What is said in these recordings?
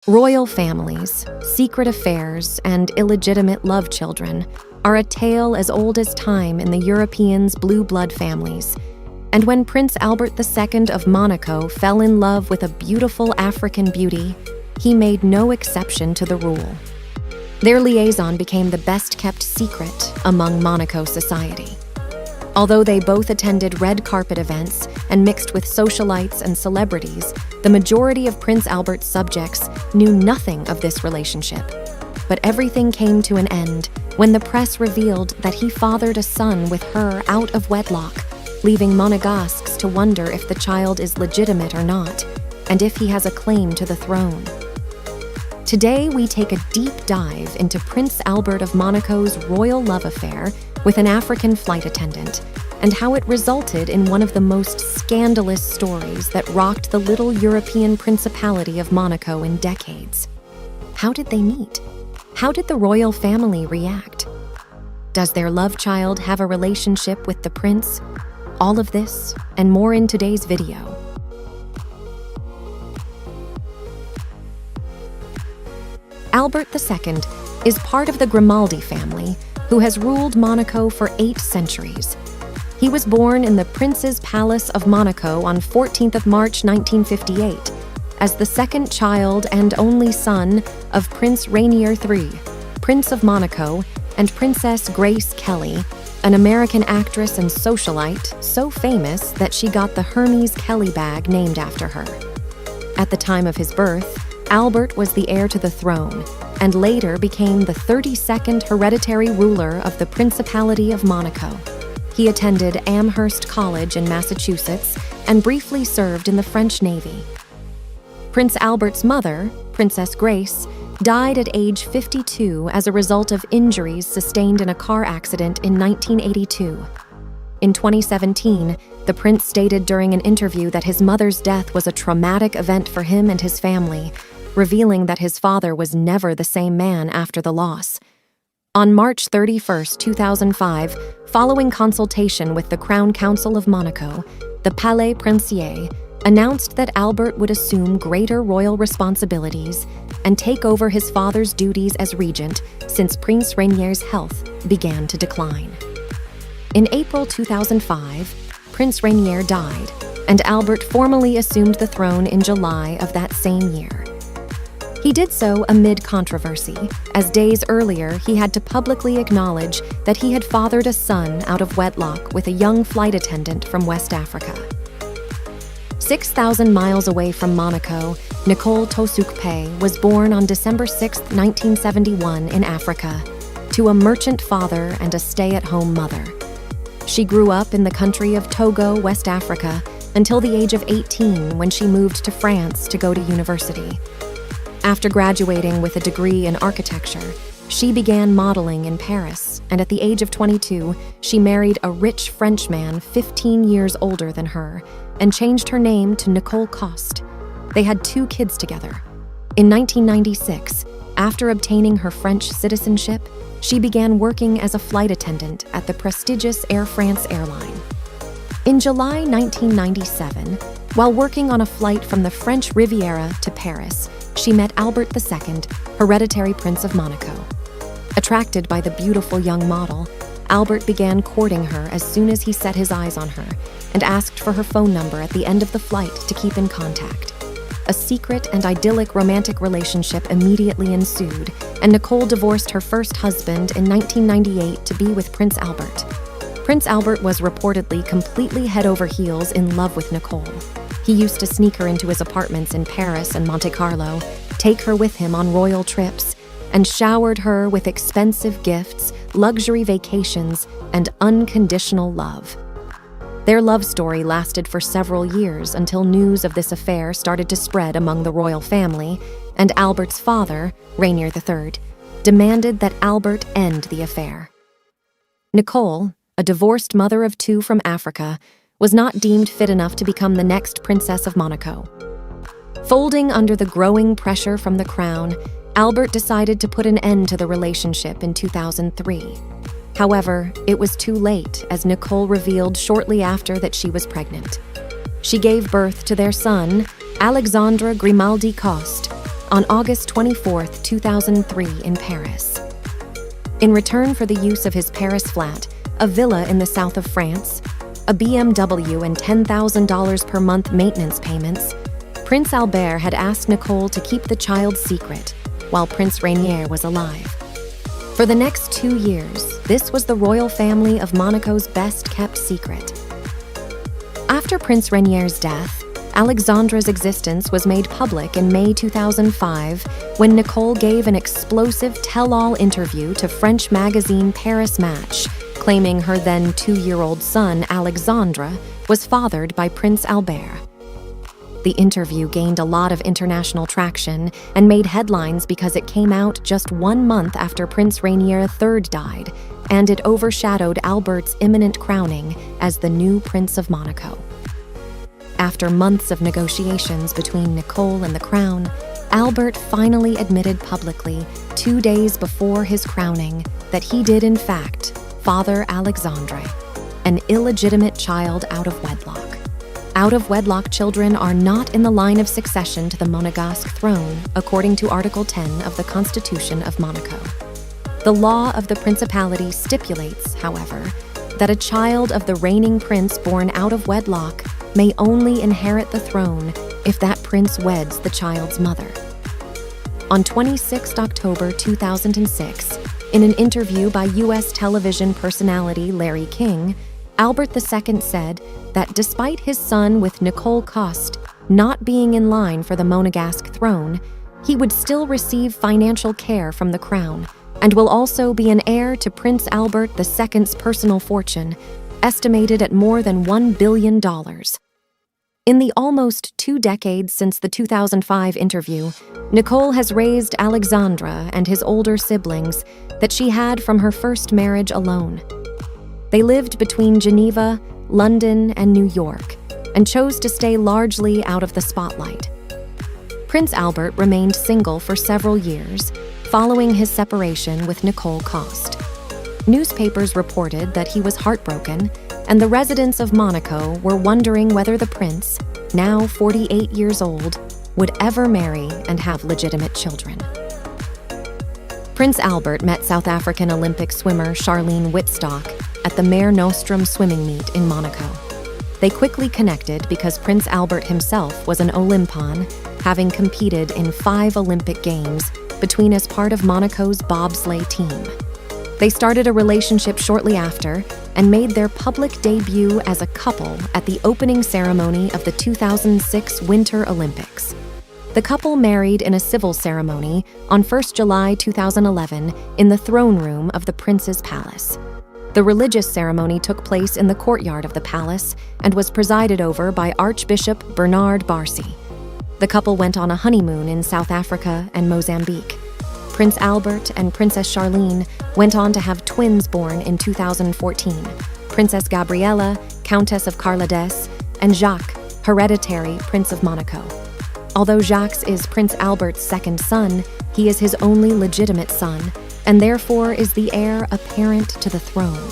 Royal families, secret affairs, and illegitimate love children are a tale as old as time in the Europeans' blue blood families. And when Prince Albert II of Monaco fell in love with a beautiful African beauty, he made no exception to the rule. Their liaison became the best-kept secret among Monaco society. Although they both attended red carpet events and mixed with socialites and celebrities, the majority of Prince Albert's subjects knew nothing of this relationship. But everything came to an end when the press revealed that he fathered a son with her out of wedlock, leaving Monegasques to wonder if the child is legitimate or not, and if he has a claim to the throne. Today, we take a deep dive into Prince Albert of Monaco's royal love affair with an African flight attendant, and how it resulted in one of the most scandalous stories that rocked the little European Principality of Monaco in decades. How did they meet? How did the royal family react? Does their love child have a relationship with the prince? All of this and more in today's video. Albert II is part of the Grimaldi family, who has ruled Monaco for 8 centuries. He was born in the Prince's Palace of Monaco on 14th of March 1958 as the second child and only son of Prince Rainier III, Prince of Monaco, and Princess Grace Kelly, an American actress and socialite so famous that she got the Hermes Kelly bag named after her. At the time of his birth, Albert was the heir to the throne, and later became the 32nd hereditary ruler of the Principality of Monaco. He attended Amherst College in Massachusetts and briefly served in the French Navy. Prince Albert's mother, Princess Grace, died at age 52 as a result of injuries sustained in a car accident in 1982. In 2017, the prince stated during an interview that his mother's death was a traumatic event for him and his family, revealing that his father was never the same man after the loss. On March 31, 2005, following consultation with the Crown Council of Monaco, the Palais Princier announced that Albert would assume greater royal responsibilities and take over his father's duties as regent since Prince Rainier's health began to decline. In April 2005, Prince Rainier died, and Albert formally assumed the throne in July of that same year. He did so amid controversy, as days earlier he had to publicly acknowledge that he had fathered a son out of wedlock with a young flight attendant from West Africa. 6,000 miles away from Monaco, Nicole Coste was born on December 6, 1971 in Africa, to a merchant father and a stay-at-home mother. She grew up in the country of Togo, West Africa, until the age of 18 when she moved to France to go to university. After graduating with a degree in architecture, she began modeling in Paris, and at the age of 22, she married a rich Frenchman 15 years older than her and changed her name to Nicole Coste. They had 2 kids together. In 1996, after obtaining her French citizenship, she began working as a flight attendant at the prestigious Air France airline. In July 1997, while working on a flight from the French Riviera to Paris, she met Albert II, hereditary Prince of Monaco. Attracted by the beautiful young model, Albert began courting her as soon as he set his eyes on her and asked for her phone number at the end of the flight to keep in contact. A secret and idyllic romantic relationship immediately ensued, and Nicole divorced her first husband in 1998 to be with Prince Albert. Prince Albert was reportedly completely head over heels in love with Nicole. He used to sneak her into his apartments in Paris and Monte Carlo, take her with him on royal trips, and showered her with expensive gifts, luxury vacations, and unconditional love. Their love story lasted for several years until news of this affair started to spread among the royal family, and Albert's father, Rainier III, demanded that Albert end the affair. Nicole, a divorced mother of 2 from Africa, was not deemed fit enough to become the next Princess of Monaco. Folding under the growing pressure from the crown, Albert decided to put an end to the relationship in 2003. However, it was too late, as Nicole revealed shortly after that she was pregnant. She gave birth to their son, Alexandre Grimaldi Coste, on August 24, 2003 in Paris. In return for the use of his Paris flat, a villa in the south of France, a BMW and $10,000 per month maintenance payments, Prince Albert had asked Nicole to keep the child's secret while Prince Rainier was alive. For the next 2 years, this was the royal family of Monaco's best-kept secret. After Prince Rainier's death, Alexandra's existence was made public in May 2005 when Nicole gave an explosive tell-all interview to French magazine Paris Match, claiming her then 2-year-old son, Alexandre, was fathered by Prince Albert. The interview gained a lot of international traction and made headlines because it came out just 1 month after Prince Rainier III died, and it overshadowed Albert's imminent crowning as the new Prince of Monaco. After months of negotiations between Nicole and the Crown, Albert finally admitted publicly 2 days before his crowning that he did in fact father Alexandre, an illegitimate child out of wedlock. Out-of-wedlock children are not in the line of succession to the Monegasque throne, according to Article 10 of the Constitution of Monaco. The law of the principality stipulates, however, that a child of the reigning prince born out of wedlock may only inherit the throne if that prince weds the child's mother. On 26 October 2006, in an interview by U.S. television personality Larry King, Albert II said that despite his son with Nicole Coste not being in line for the Monegasque throne, he would still receive financial care from the crown and will also be an heir to Prince Albert II's personal fortune, estimated at more than $1 billion. In the almost 2 decades since the 2005 interview, Nicole has raised Alexandre and his older siblings that she had from her first marriage alone. They lived between Geneva, London, and New York, and chose to stay largely out of the spotlight. Prince Albert remained single for several years, following his separation with Nicole Coste. Newspapers reported that he was heartbroken, and the residents of Monaco were wondering whether the prince, now 48 years old, would ever marry and have legitimate children. Prince Albert met South African Olympic swimmer Charlene Wittstock at the Mare Nostrum swimming meet in Monaco. They quickly connected because Prince Albert himself was an Olympian, having competed in 5 Olympic Games between as part of Monaco's bobsleigh team. They started a relationship shortly after and made their public debut as a couple at the opening ceremony of the 2006 Winter Olympics. The couple married in a civil ceremony on 1 July 2011 in the throne room of the Prince's Palace. The religious ceremony took place in the courtyard of the palace and was presided over by Archbishop Bernard Barcy. The couple went on a honeymoon in South Africa and Mozambique. Prince Albert and Princess Charlene went on to have twins born in 2014, Princess Gabriella, Countess of Carladès, and Jacques, hereditary Prince of Monaco. Although Jacques is Prince Albert's second son, he is his only legitimate son, and therefore is the heir apparent to the throne.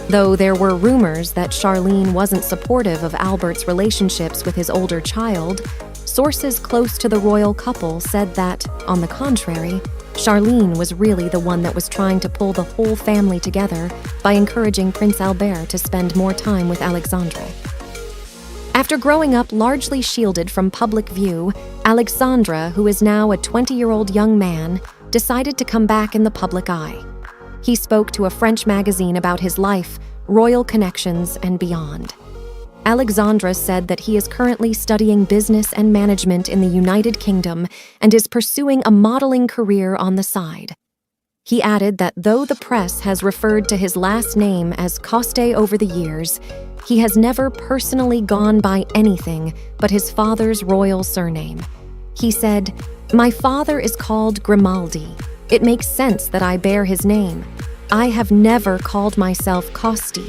Though there were rumors that Charlene wasn't supportive of Albert's relationships with his older child, sources close to the royal couple said that, on the contrary, Charlene was really the one that was trying to pull the whole family together by encouraging Prince Albert to spend more time with Alexandre. After growing up largely shielded from public view, Alexandre, who is now a 20-year-old young man, decided to come back in the public eye. He spoke to a French magazine about his life, royal connections, and beyond. Alexandre said that he is currently studying business and management in the United Kingdom and is pursuing a modeling career on the side. He added that though the press has referred to his last name as Coste over the years, he has never personally gone by anything but his father's royal surname. He said, "My father is called Grimaldi. It makes sense that I bear his name. I have never called myself Coste.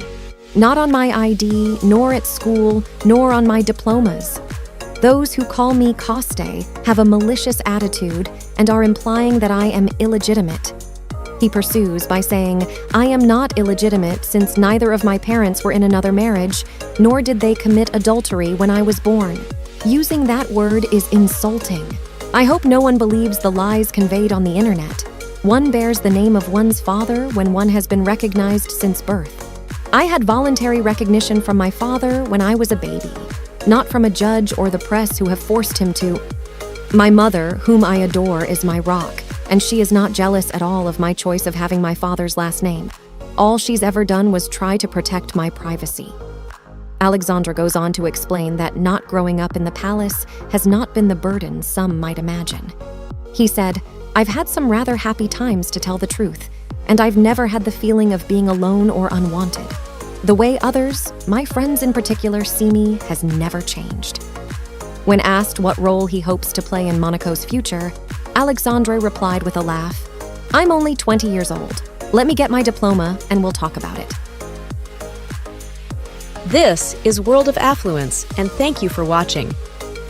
Not on my ID, nor at school, nor on my diplomas. Those who call me Coste have a malicious attitude and are implying that I am illegitimate." He pursues by saying, "I am not illegitimate since neither of my parents were in another marriage, nor did they commit adultery when I was born. Using that word is insulting. I hope no one believes the lies conveyed on the internet. One bears the name of one's father when one has been recognized since birth. I had voluntary recognition from my father when I was a baby, not from a judge or the press who have forced him to. My mother, whom I adore, is my rock, and she is not jealous at all of my choice of having my father's last name. All she's ever done was try to protect my privacy. Alexandre goes on to explain that not growing up in the palace has not been the burden some might imagine. He said, "I've had some rather happy times, to tell the truth, and I've never had the feeling of being alone or unwanted. The way others, my friends in particular, see me has never changed." When asked what role he hopes to play in Monaco's future, Alexandre replied with a laugh, "I'm only 20 years old. Let me get my diploma and we'll talk about it." This is World of Affluence, and thank you for watching.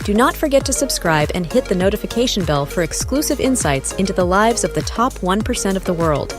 Do not forget to subscribe and hit the notification bell for exclusive insights into the lives of the top 1% of the world.